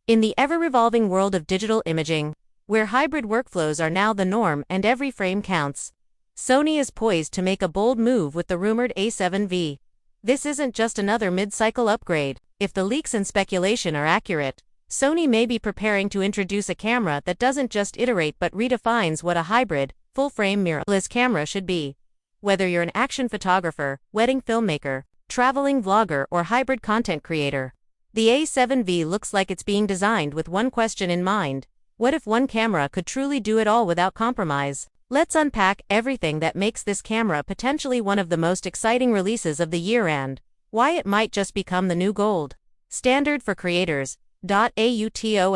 In the ever-revolving world of digital imaging, where hybrid workflows are now the norm and every frame counts, Sony is poised to make a bold move with the rumored A7V. This isn't just another mid-cycle upgrade. If the leaks and speculation are accurate, Sony may be preparing to introduce a camera that doesn't just iterate but redefines what a hybrid, full-frame mirrorless camera should be. Whether you're an action photographer, wedding filmmaker, traveling vlogger, or hybrid content creator, the A7V looks like it's being designed with one question in mind: what if one camera could truly do it all without compromise? Let's unpack everything that makes this camera potentially one of the most exciting releases of the year and why it might just become the new gold standard for creators. AUTOFOCUS.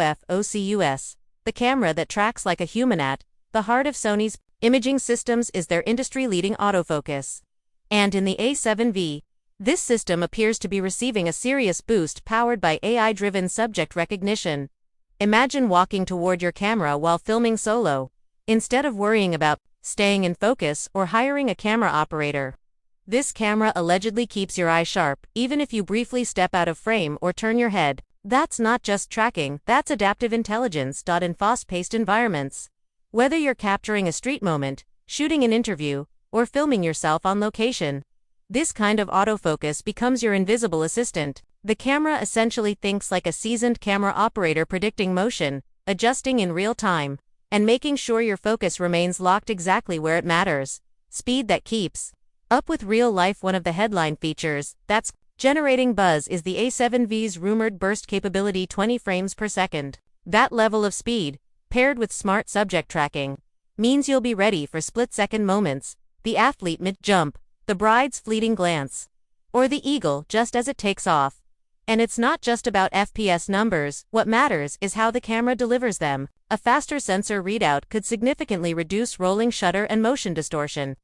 The camera that tracks like a human. At the heart of Sony's imaging systems is their industry-leading autofocus. And in the A7V, this system appears to be receiving a serious boost powered by AI-driven subject recognition. Imagine walking toward your camera while filming solo, instead of worrying about staying in focus or hiring a camera operator. This camera allegedly keeps your eye sharp, even if you briefly step out of frame or turn your head. That's not just tracking, that's adaptive intelligence. In fast-paced environments, whether you're capturing a street moment, shooting an interview, or filming yourself on location, this kind of autofocus becomes your invisible assistant. The camera essentially thinks like a seasoned camera operator, predicting motion, adjusting in real time, and making sure your focus remains locked exactly where it matters. Speed that keeps up with real life. One of the headline features that's generating buzz is the A7V's rumored burst capability, 20 frames per second. That level of speed, paired with smart subject tracking, means you'll be ready for split-second moments: the athlete mid-jump, the bride's fleeting glance, or the eagle just as it takes off. And it's not just about FPS numbers. What matters is how the camera delivers them. A faster sensor readout could significantly reduce rolling shutter and motion distortion,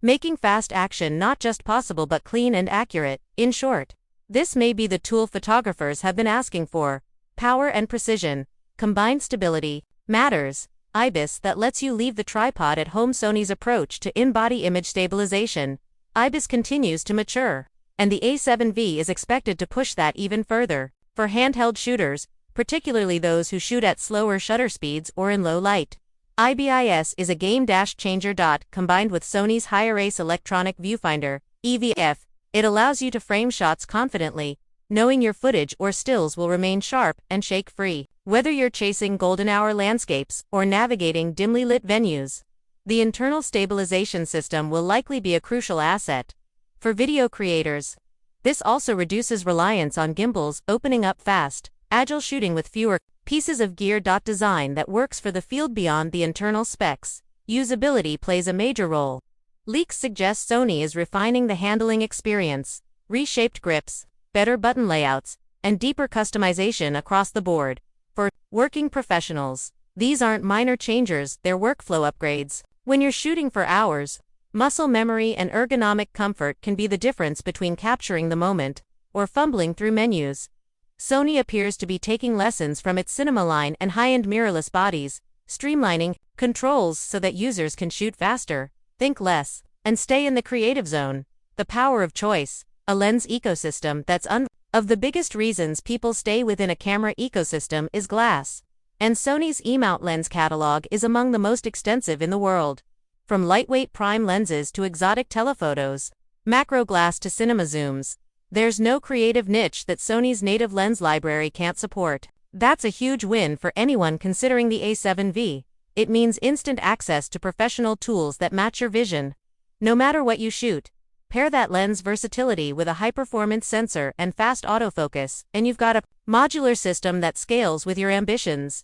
making fast action not just possible but clean and accurate. In short, this may be the tool photographers have been asking for: power and precision, combined stability, matters. IBIS that lets you leave the tripod at home. Sony's approach to in-body image stabilization, IBIS, continues to mature, and the A7V is expected to push that even further. For handheld shooters, particularly those who shoot at slower shutter speeds or in low light, IBIS is a game-changer. Combined with Sony's high-res electronic viewfinder, EVF, it allows you to frame shots confidently, knowing your footage or stills will remain sharp and shake-free. Whether you're chasing golden-hour landscapes or navigating dimly lit venues, the internal stabilization system will likely be a crucial asset. For video creators, this also reduces reliance on gimbals, opening up fast, agile shooting with fewer pieces of gear. Design that works for the field beyond the internal specs. Usability plays a major role. Leaks suggest Sony is refining the handling experience: reshaped grips, better button layouts, and deeper customization across the board. For working professionals, these aren't minor changes, they're workflow upgrades. When you're shooting for hours, muscle memory and ergonomic comfort can be the difference between capturing the moment or fumbling through menus. Sony appears to be taking lessons from its cinema line and high-end mirrorless bodies, streamlining controls so that users can shoot faster, think less, and stay in the creative zone. The power of choice, a lens ecosystem that's of the biggest reasons people stay within a camera ecosystem is glass, and Sony's E-mount lens catalog is among the most extensive in the world. From lightweight prime lenses to exotic telephotos, macro glass to cinema zooms, there's no creative niche that Sony's native lens library can't support. That's a huge win for anyone considering the A7V. It means instant access to professional tools that match your vision. No matter what you shoot, pair that lens versatility with a high-performance sensor and fast autofocus, and you've got a modular system that scales with your ambitions.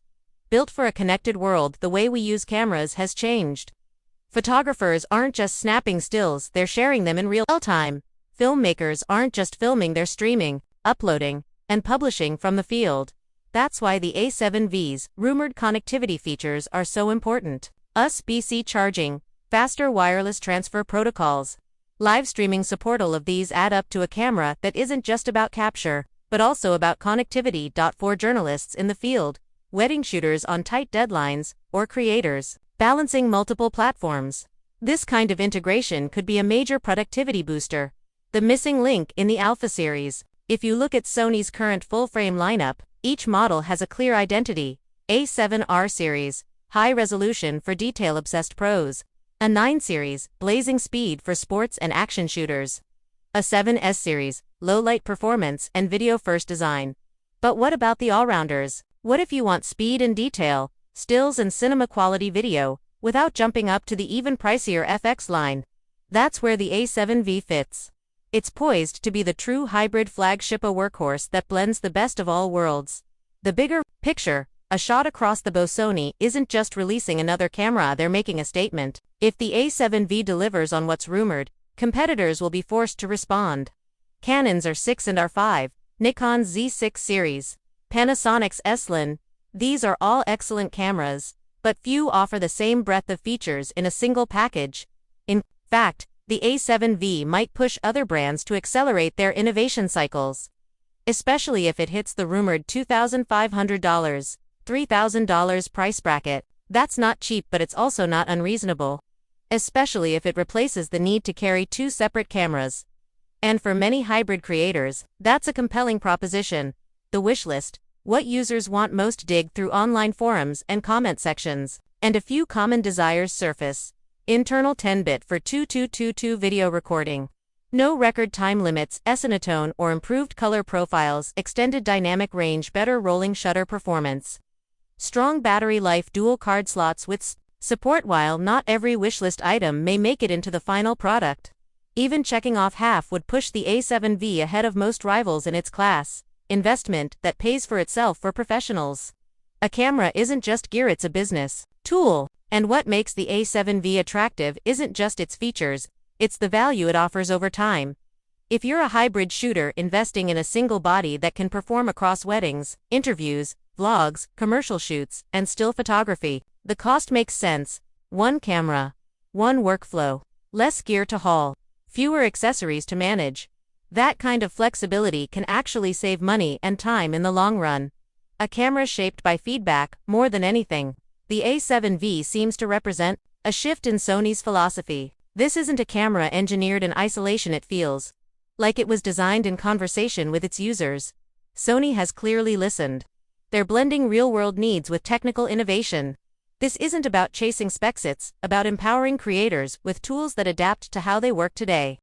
Built for a connected world, the way we use cameras has changed. Photographers aren't just snapping stills, they're sharing them in real time. Filmmakers aren't just filming, they're streaming, uploading, and publishing from the field. That's why the A7V's rumored connectivity features are so important. USB-C charging, faster wireless transfer protocols, live streaming support, all of these add up to a camera that isn't just about capture, but also about connectivity. For journalists in the field, wedding shooters on tight deadlines, or creators balancing multiple platforms, this kind of integration could be a major productivity booster. The missing link in the Alpha series. If you look at Sony's current full-frame lineup, each model has a clear identity: A7R series, high resolution for detail-obsessed pros; a 9 series, blazing speed for sports and action shooters; a 7S series, low-light performance and video-first design. But what about the all-rounders? What if you want speed and detail, stills and cinema-quality video, without jumping up to the even pricier FX line? That's where the A7V fits. It's poised to be the true hybrid flagship, a workhorse that blends the best of all worlds. The bigger picture, a shot across the bow. Sony isn't just releasing another camera, they're making a statement. If the A7V delivers on what's rumored, competitors will be forced to respond. Canon's R6 and R5, Nikon's Z6 series, Panasonic's S-Lin, these are all excellent cameras, but few offer the same breadth of features in a single package. In fact, the A7V might push other brands to accelerate their innovation cycles, especially if it hits the rumored $2,500, $3,000 price bracket. That's not cheap, but it's also not unreasonable, especially if it replaces the need to carry two separate cameras. And for many hybrid creators, that's a compelling proposition. The wishlist, what users want most. Dig through online forums and comment sections, and a few common desires surface. Internal 10-bit for 2222 video recording. No record time limits, Esonatone or improved color profiles, extended dynamic range, better rolling shutter performance. Strong battery life, dual card slots with support. While not every wishlist item may make it into the final product, even checking off half would push the A7V ahead of most rivals in its class. Investment that pays for itself for professionals. A camera isn't just gear, it's a business tool. And what makes the A7V attractive isn't just its features, it's the value it offers over time. If you're a hybrid shooter investing in a single body that can perform across weddings, interviews, vlogs, commercial shoots, and still photography, the cost makes sense. One camera, one workflow, less gear to haul, fewer accessories to manage. That kind of flexibility can actually save money and time in the long run. A camera shaped by feedback, more than anything. The A7V seems to represent a shift in Sony's philosophy. This isn't a camera engineered in isolation, it feels like it was designed in conversation with its users. Sony has clearly listened. They're blending real-world needs with technical innovation. This isn't about chasing specs, it's about empowering creators with tools that adapt to how they work today.